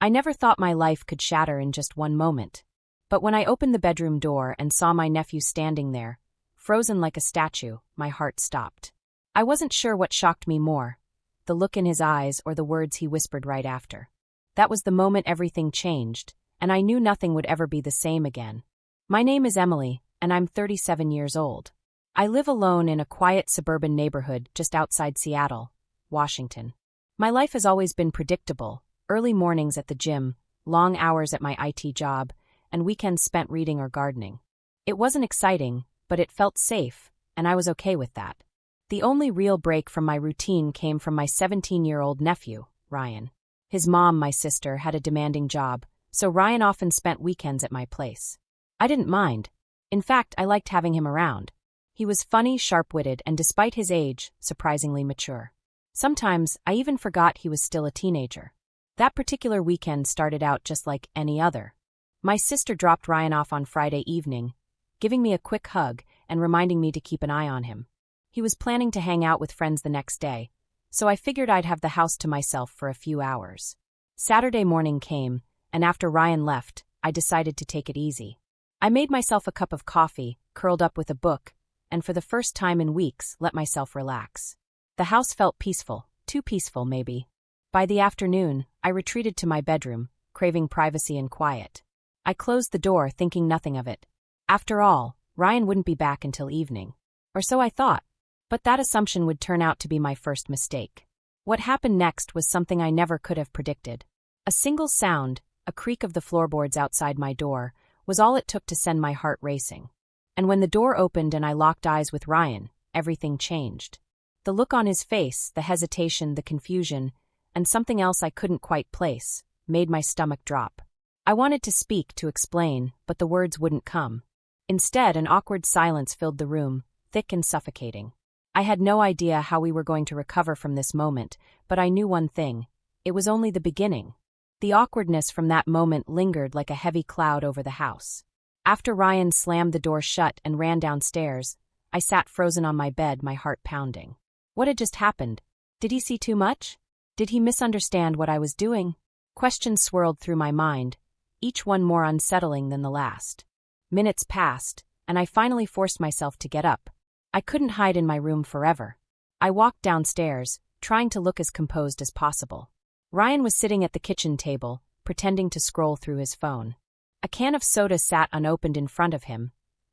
I never thought my life could shatter in just one moment. But when I opened the bedroom door and saw my nephew standing there, frozen like a statue, my heart stopped. I wasn't sure what shocked me more, the look in his eyes or the words he whispered right after. That was the moment everything changed, and I knew nothing would ever be the same again. My name is Emily, and I'm 37 years old. I live alone in a quiet suburban neighborhood just outside Seattle, Washington. My life has always been predictable: early mornings at the gym, long hours at my IT job, and weekends spent reading or gardening. It wasn't exciting, but it felt safe, and I was okay with that. The only real break from my routine came from my 17-year-old nephew, Ryan. His mom, my sister, had a demanding job, so Ryan often spent weekends at my place. I didn't mind. In fact, I liked having him around. He was funny, sharp-witted, and despite his age, surprisingly mature. Sometimes, I even forgot he was still a teenager. That particular weekend started out just like any other. My sister dropped Ryan off on Friday evening, giving me a quick hug and reminding me to keep an eye on him. He was planning to hang out with friends the next day, so I figured I'd have the house to myself for a few hours. Saturday morning came, and after Ryan left, I decided to take it easy. I made myself a cup of coffee, curled up with a book, and for the first time in weeks, let myself relax. The house felt peaceful, too peaceful maybe. By the afternoon, I retreated to my bedroom, craving privacy and quiet. I closed the door, thinking nothing of it. After all, Ryan wouldn't be back until evening. Or so I thought. But that assumption would turn out to be my first mistake. What happened next was something I never could have predicted. A single sound, a creak of the floorboards outside my door, was all it took to send my heart racing. And when the door opened and I locked eyes with Ryan, everything changed. The look on his face, the hesitation, the confusion, and something else I couldn't quite place, made my stomach drop. I wanted to speak, to explain, but the words wouldn't come. Instead, an awkward silence filled the room, thick and suffocating. I had no idea how we were going to recover from this moment, but I knew one thing: it was only the beginning. The awkwardness from that moment lingered like a heavy cloud over the house. After Ryan slammed the door shut and ran downstairs, I sat frozen on my bed, my heart pounding. What had just happened? Did he see too much? Did he misunderstand what I was doing? Questions swirled through my mind, each one more unsettling than the last. Minutes passed, and I finally forced myself to get up. I couldn't hide in my room forever. I walked downstairs, trying to look as composed as possible. Ryan was sitting at the kitchen table, pretending to scroll through his phone. A can of soda sat unopened in front of him,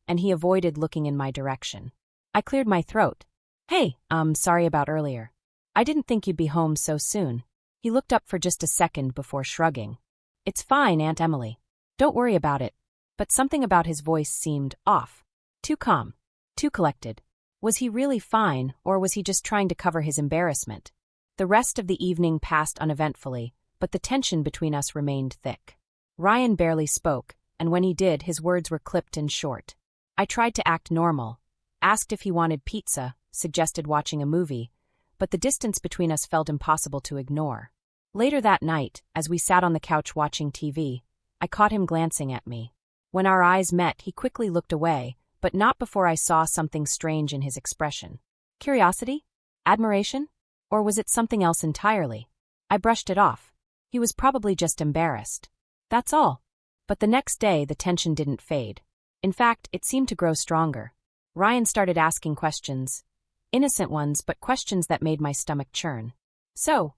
and he avoided looking in my direction. I cleared my throat. "Hey, sorry about earlier. I didn't think you'd be home so soon." He looked up for just a second before shrugging. "It's fine, Aunt Emily. Don't worry about it." But something about his voice seemed off. Too calm. Too collected. Was he really fine, or was he just trying to cover his embarrassment? The rest of the evening passed uneventfully, but the tension between us remained thick. Ryan barely spoke, and when he did, his words were clipped and short. I tried to act normal, asked if he wanted pizza, suggested watching a movie, but the distance between us felt impossible to ignore. Later that night, as we sat on the couch watching TV, I caught him glancing at me. When our eyes met, he quickly looked away, but not before I saw something strange in his expression. Curiosity? Admiration? Or was it something else entirely? I brushed it off. He was probably just embarrassed. That's all. But the next day, the tension didn't fade. In fact, it seemed to grow stronger. Ryan started asking questions. Innocent ones, but questions that made my stomach churn. "So,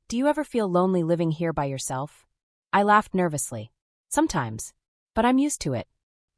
do you ever feel lonely living here by yourself?" I laughed nervously. "Sometimes. But I'm used to it.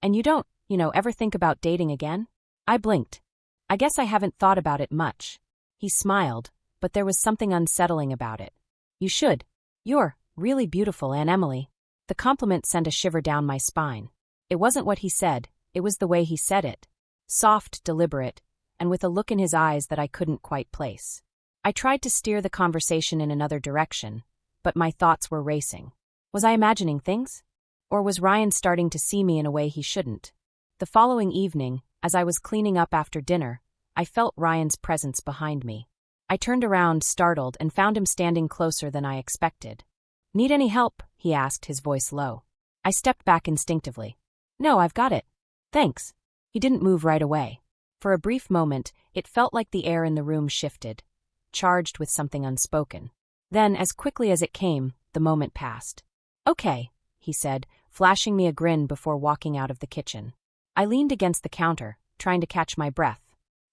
And you don't, ever think about dating again?" I blinked. "I guess I haven't thought about it much." He smiled, but there was something unsettling about it. "You should. You're really beautiful, Aunt Emily." The compliment sent a shiver down my spine. It wasn't what he said, it was the way he said it. Soft, deliberate, and with a look in his eyes that I couldn't quite place. I tried to steer the conversation in another direction, but my thoughts were racing. Was I imagining things? Or was Ryan starting to see me in a way he shouldn't? The following evening, as I was cleaning up after dinner, I felt Ryan's presence behind me. I turned around, startled, and found him standing closer than I expected. "Need any help?" he asked, his voice low. I stepped back instinctively. "No, I've got it. Thanks." He didn't move right away. For a brief moment, it felt like the air in the room shifted, charged with something unspoken. Then, as quickly as it came, the moment passed. Okay, he said, flashing me a grin before walking out of the kitchen. I leaned against the counter, trying to catch my breath.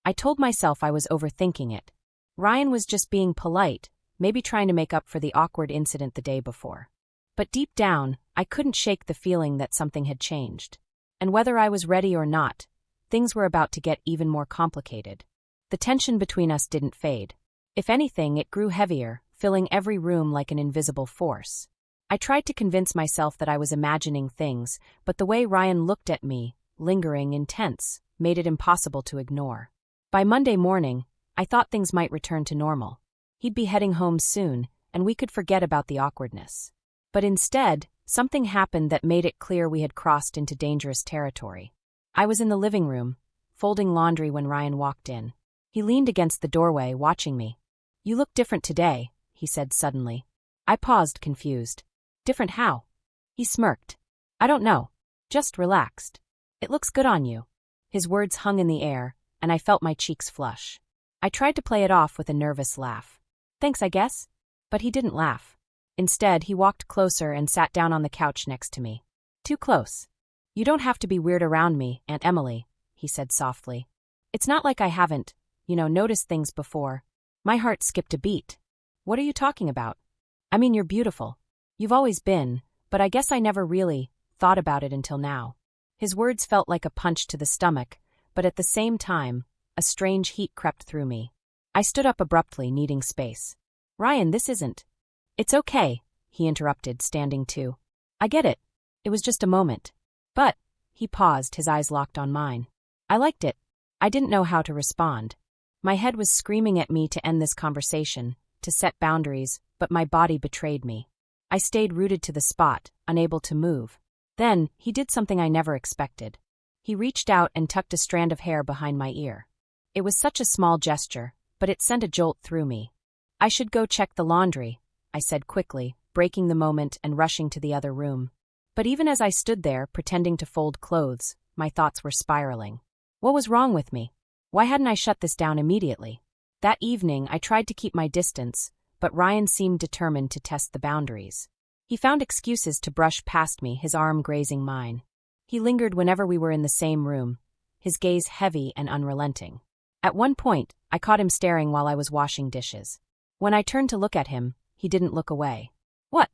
I told myself I was overthinking it. Ryan was just being polite, maybe trying to make up for the awkward incident the day before. But deep down, I couldn't shake the feeling that something had changed. And whether I was ready or not, things were about to get even more complicated. The tension between us didn't fade. If anything, it grew heavier, filling every room like an invisible force. I tried to convince myself that I was imagining things, but the way Ryan looked at me, lingering, intense, made it impossible to ignore. By Monday morning, I thought things might return to normal. He'd be heading home soon, and we could forget about the awkwardness. But instead, something happened that made it clear we had crossed into dangerous territory. I was in the living room, folding laundry when Ryan walked in. He leaned against the doorway, watching me. "You look different today," he said suddenly. I paused, confused. "Different how?" He smirked. "I don't know. Just relaxed. It looks good on you." His words hung in the air, and I felt my cheeks flush. I tried to play it off with a nervous laugh. "Thanks, I guess?" But he didn't laugh. Instead, he walked closer and sat down on the couch next to me. "Too close. You don't have to be weird around me, Aunt Emily," he said softly. "It's not like I haven't, noticed things before." My heart skipped a beat. "What are you talking about?" "I mean, you're beautiful. You've always been, but I guess I never really thought about it until now." His words felt like a punch to the stomach, but at the same time, a strange heat crept through me. I stood up abruptly, needing space. "Ryan, this isn't—" "It's okay," he interrupted, standing too. "I get it. It was just a moment." "But—" He paused, his eyes locked on mine. I liked it. I didn't know how to respond. My head was screaming at me to end this conversation, to set boundaries, but my body betrayed me. I stayed rooted to the spot, unable to move. Then, he did something I never expected. He reached out and tucked a strand of hair behind my ear. It was such a small gesture, but it sent a jolt through me. "I should go check the laundry," I said quickly, breaking the moment and rushing to the other room. But even as I stood there, pretending to fold clothes, my thoughts were spiraling. What was wrong with me? Why hadn't I shut this down immediately? That evening, I tried to keep my distance, but Ryan seemed determined to test the boundaries. He found excuses to brush past me, his arm grazing mine. He lingered whenever we were in the same room, his gaze heavy and unrelenting. At one point, I caught him staring while I was washing dishes. When I turned to look at him, he didn't look away. "What?"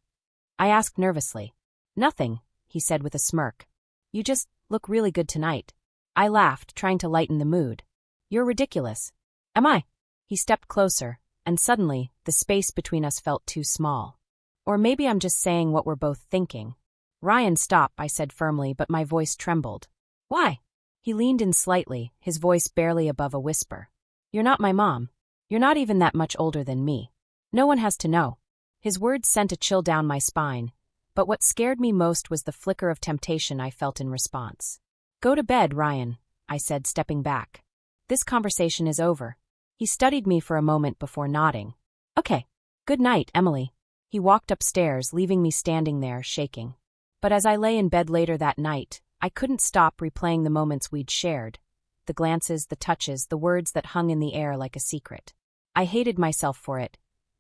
I asked nervously. "Nothing," he said with a smirk. "You just look really good tonight." I laughed, trying to lighten the mood. "You're ridiculous." "Am I?" He stepped closer, and suddenly, the space between us felt too small. Or maybe I'm just saying what we're both thinking. "Ryan, stop," I said firmly, but my voice trembled. "Why?" He leaned in slightly, his voice barely above a whisper. "You're not my mom. You're not even that much older than me. No one has to know." His words sent a chill down my spine, but what scared me most was the flicker of temptation I felt in response. "Go to bed, Ryan," I said, stepping back. "This conversation is over." He studied me for a moment before nodding. "Okay. Good night, Emily." He walked upstairs, leaving me standing there, shaking. But as I lay in bed later that night, I couldn't stop replaying the moments we'd shared. The glances, the touches, the words that hung in the air like a secret. I hated myself for it,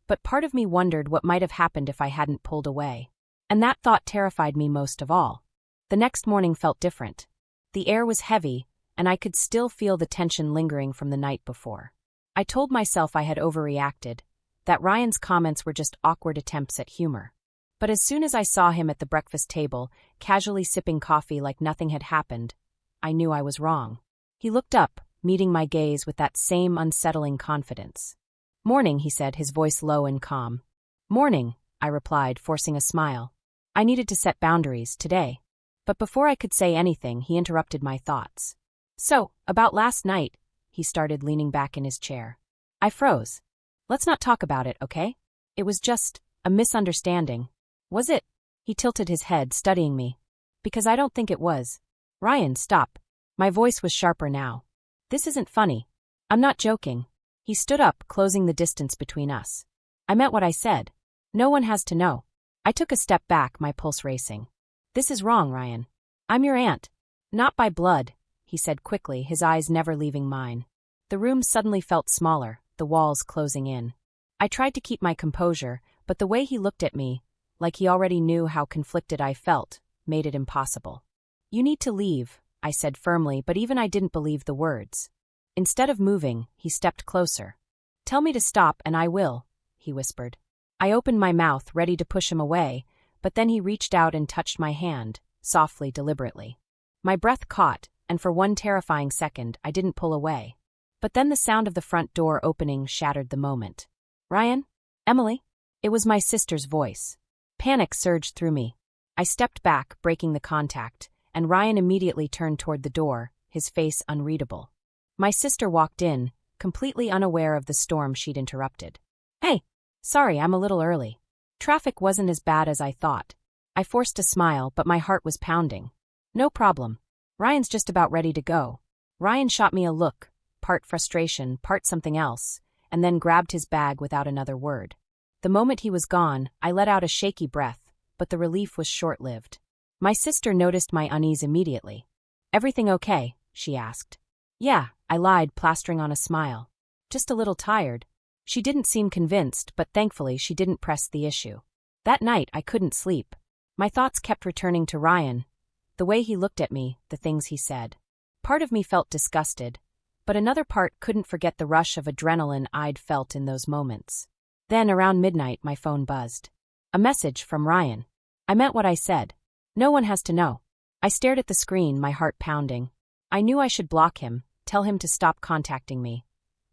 but part of me wondered what might have happened if I hadn't pulled away. And that thought terrified me most of all. The next morning felt different. The air was heavy, and I could still feel the tension lingering from the night before. I told myself I had overreacted, that Ryan's comments were just awkward attempts at humor. But as soon as I saw him at the breakfast table, casually sipping coffee like nothing had happened, I knew I was wrong. He looked up, meeting my gaze with that same unsettling confidence. "Morning," he said, his voice low and calm. "Morning," I replied, forcing a smile. I needed to set boundaries, today. But before I could say anything, he interrupted my thoughts. "So, about last night," he started, leaning back in his chair. I froze. "Let's not talk about it, okay? It was just a misunderstanding." "Was it?" He tilted his head, studying me. "Because I don't think it was." "Ryan, stop." My voice was sharper now. "This isn't funny. I'm not joking." He stood up, closing the distance between us. "I meant what I said. No one has to know." I took a step back, my pulse racing. "This is wrong, Ryan. I'm your aunt." "Not by blood," he said quickly, his eyes never leaving mine. The room suddenly felt smaller, the walls closing in. I tried to keep my composure, but the way he looked at me, like he already knew how conflicted I felt, made it impossible. "You need to leave," I said firmly, but even I didn't believe the words. Instead of moving, he stepped closer. "Tell me to stop and I will," he whispered. I opened my mouth, ready to push him away, but then he reached out and touched my hand, softly, deliberately. My breath caught, and for one terrifying second, I didn't pull away. But then the sound of the front door opening shattered the moment. "Ryan? Emily?" It was my sister's voice. Panic surged through me. I stepped back, breaking the contact, and Ryan immediately turned toward the door, his face unreadable. My sister walked in, completely unaware of the storm she'd interrupted. "Hey, sorry, I'm a little early. Traffic wasn't as bad as I thought." I forced a smile, but my heart was pounding. "No problem. Ryan's just about ready to go." Ryan shot me a look, part frustration, part something else, and then grabbed his bag without another word. The moment he was gone, I let out a shaky breath, but the relief was short-lived. My sister noticed my unease immediately. "Everything okay?" she asked. "Yeah," I lied, plastering on a smile. "Just a little tired." She didn't seem convinced, but thankfully she didn't press the issue. That night I couldn't sleep. My thoughts kept returning to Ryan, the way he looked at me, the things he said. Part of me felt disgusted, but another part couldn't forget the rush of adrenaline I'd felt in those moments. Then, around midnight, my phone buzzed. A message from Ryan. I meant what I said. "No one has to know." I stared at the screen, my heart pounding. I knew I should block him, tell him to stop contacting me.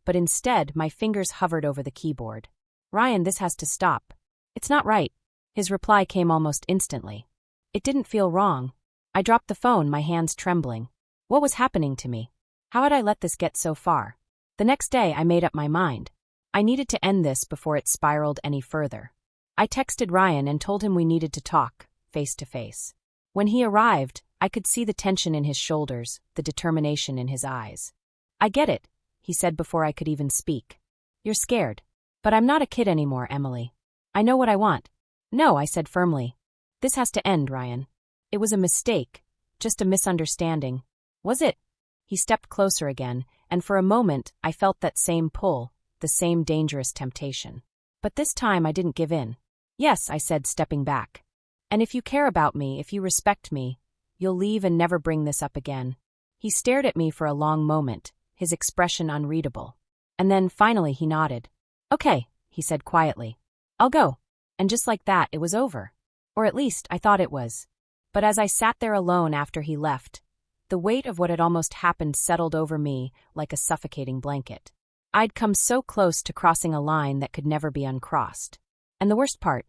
But instead, my fingers hovered over the keyboard. "Ryan, this has to stop. It's not right." His reply came almost instantly. It didn't feel wrong. I dropped the phone, my hands trembling. What was happening to me? How had I let this get so far? The next day, I made up my mind. I needed to end this before it spiraled any further. I texted Ryan and told him we needed to talk, face to face. When he arrived, I could see the tension in his shoulders, the determination in his eyes. "I get it," he said before I could even speak. "You're scared. But I'm not a kid anymore, Emily. I know what I want." "No," I said firmly. "This has to end, Ryan. It was a mistake, just a misunderstanding." "Was it?" He stepped closer again, and for a moment I felt that same pull, the same dangerous temptation. But this time I didn't give in. "Yes," I said, stepping back. "And if you care about me, if you respect me, you'll leave and never bring this up again." He stared at me for a long moment, his expression unreadable. And then, finally, he nodded. "Okay," he said quietly. "I'll go." And just like that, it was over. Or at least, I thought it was. But as I sat there alone after he left, the weight of what had almost happened settled over me like a suffocating blanket. I'd come so close to crossing a line that could never be uncrossed. And the worst part,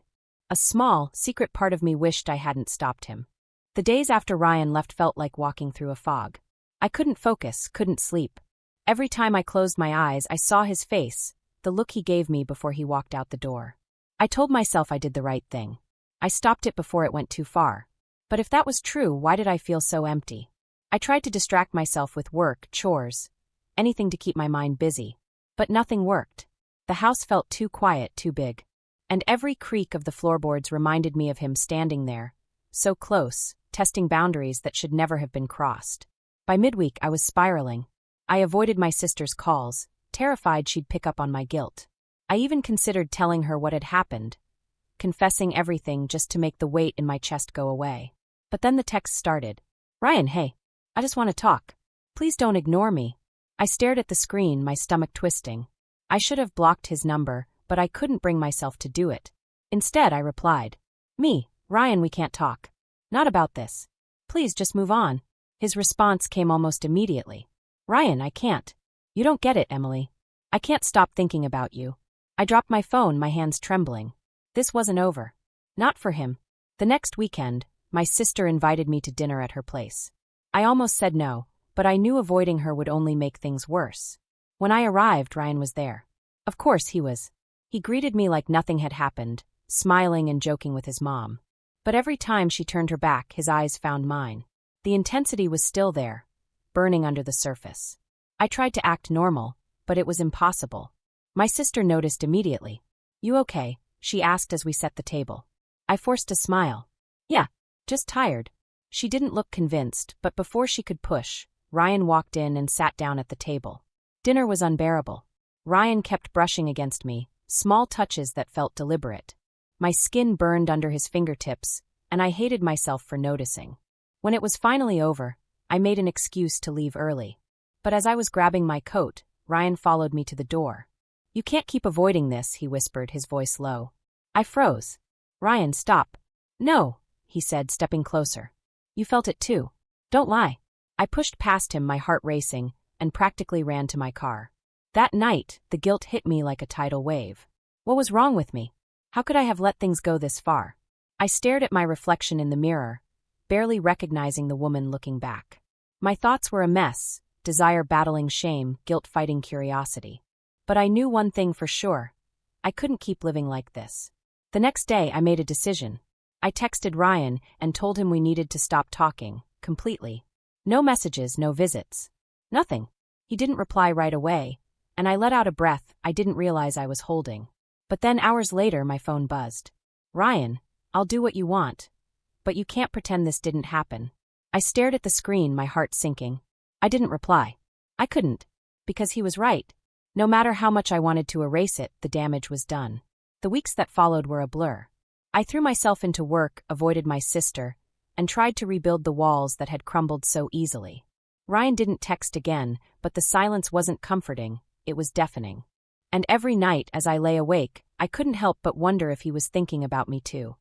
a small, secret part of me wished I hadn't stopped him. The days after Ryan left felt like walking through a fog. I couldn't focus, couldn't sleep. Every time I closed my eyes, I saw his face, the look he gave me before he walked out the door. I told myself I did the right thing. I stopped it before it went too far. But if that was true, why did I feel so empty? I tried to distract myself with work, chores, anything to keep my mind busy. But nothing worked. The house felt too quiet, too big. And every creak of the floorboards reminded me of him standing there, so close, testing boundaries that should never have been crossed. By midweek, I was spiraling. I avoided my sister's calls, terrified she'd pick up on my guilt. I even considered telling her what had happened, confessing everything just to make the weight in my chest go away. But then the text started. "Ryan, hey. I just want to talk. Please don't ignore me." I stared at the screen, my stomach twisting. I should have blocked his number, but I couldn't bring myself to do it. Instead, I replied. "Me, Ryan, we can't talk. Not about this. Please just move on." His response came almost immediately. "Ryan, I can't. You don't get it, Emily. I can't stop thinking about you." I dropped my phone, my hands trembling. This wasn't over. Not for him. The next weekend, my sister invited me to dinner at her place. I almost said no, but I knew avoiding her would only make things worse. When I arrived, Ryan was there. Of course he was. He greeted me like nothing had happened, smiling and joking with his mom. But every time she turned her back, his eyes found mine. The intensity was still there, burning under the surface. I tried to act normal, but it was impossible. My sister noticed immediately. "You okay?" she asked as we set the table. I forced a smile. "Yeah, just tired." She didn't look convinced, but before she could push, Ryan walked in and sat down at the table. Dinner was unbearable. Ryan kept brushing against me, small touches that felt deliberate. My skin burned under his fingertips, and I hated myself for noticing. When it was finally over, I made an excuse to leave early. But as I was grabbing my coat, Ryan followed me to the door. "You can't keep avoiding this," he whispered, his voice low. I froze. "Ryan, stop." "No," he said, stepping closer. "You felt it too. Don't lie." I pushed past him, my heart racing, and practically ran to my car. That night, the guilt hit me like a tidal wave. What was wrong with me? How could I have let things go this far? I stared at my reflection in the mirror, barely recognizing the woman looking back. My thoughts were a mess, desire battling shame, guilt fighting curiosity. But I knew one thing for sure. I couldn't keep living like this. The next day, I made a decision. I texted Ryan and told him we needed to stop talking, completely. No messages, no visits. Nothing. He didn't reply right away, and I let out a breath I didn't realize I was holding. But then hours later, my phone buzzed. "Ryan, I'll do what you want. But you can't pretend this didn't happen." I stared at the screen, my heart sinking. I didn't reply. I couldn't. Because he was right. No matter how much I wanted to erase it, the damage was done. The weeks that followed were a blur. I threw myself into work, avoided my sister, and tried to rebuild the walls that had crumbled so easily. Ryan didn't text again, but the silence wasn't comforting, it was deafening. And every night, as I lay awake, I couldn't help but wonder if he was thinking about me too.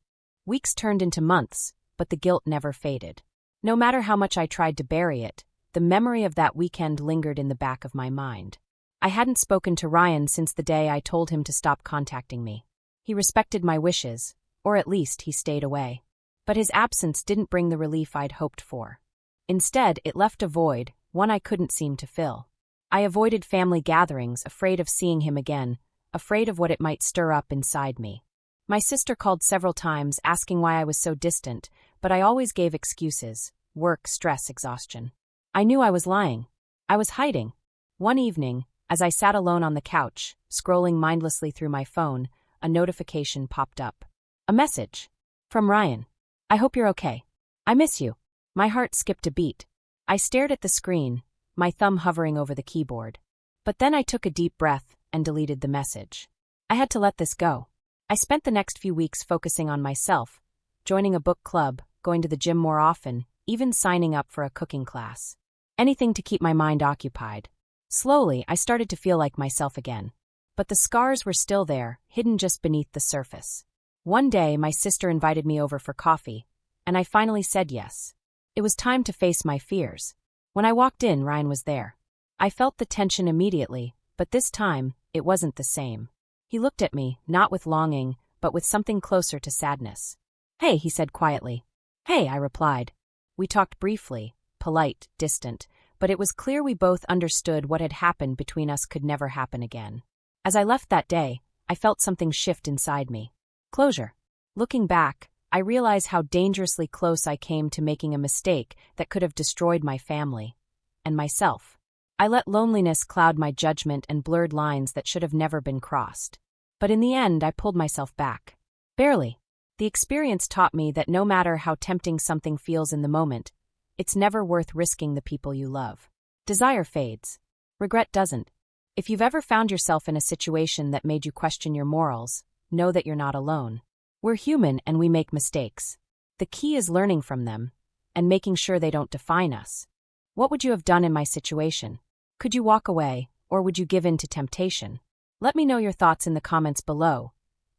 Weeks turned into months, but the guilt never faded. No matter how much I tried to bury it, the memory of that weekend lingered in the back of my mind. I hadn't spoken to Ryan since the day I told him to stop contacting me. He respected my wishes, or at least he stayed away. But his absence didn't bring the relief I'd hoped for. Instead, it left a void, one I couldn't seem to fill. I avoided family gatherings, afraid of seeing him again, afraid of what it might stir up inside me. My sister called several times, asking why I was so distant, but I always gave excuses: work, stress, exhaustion. I knew I was lying. I was hiding. One evening, as I sat alone on the couch, scrolling mindlessly through my phone, a notification popped up. A message. From Ryan. "I hope you're okay. I miss you." My heart skipped a beat. I stared at the screen, my thumb hovering over the keyboard. But then I took a deep breath and deleted the message. I had to let this go. I spent the next few weeks focusing on myself, joining a book club, going to the gym more often, even signing up for a cooking class. Anything to keep my mind occupied. Slowly, I started to feel like myself again. But the scars were still there, hidden just beneath the surface. One day, my sister invited me over for coffee, and I finally said yes. It was time to face my fears. When I walked in, Ryan was there. I felt the tension immediately, but this time, it wasn't the same. He looked at me, not with longing, but with something closer to sadness. "Hey," he said quietly. "Hey," I replied. We talked briefly, polite, distant, but it was clear we both understood what had happened between us could never happen again. As I left that day, I felt something shift inside me. Closure. Looking back, I realize how dangerously close I came to making a mistake that could have destroyed my family and myself. I let loneliness cloud my judgment and blurred lines that should have never been crossed. But in the end, I pulled myself back. Barely. The experience taught me that no matter how tempting something feels in the moment, it's never worth risking the people you love. Desire fades. Regret doesn't. If you've ever found yourself in a situation that made you question your morals, know that you're not alone. We're human and we make mistakes. The key is learning from them and making sure they don't define us. What would you have done in my situation? Could you walk away, or would you give in to temptation? Let me know your thoughts in the comments below.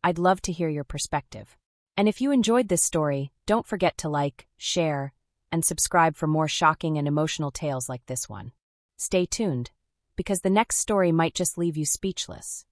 I'd love to hear your perspective. And if you enjoyed this story, don't forget to like, share, and subscribe for more shocking and emotional tales like this one. Stay tuned, because the next story might just leave you speechless.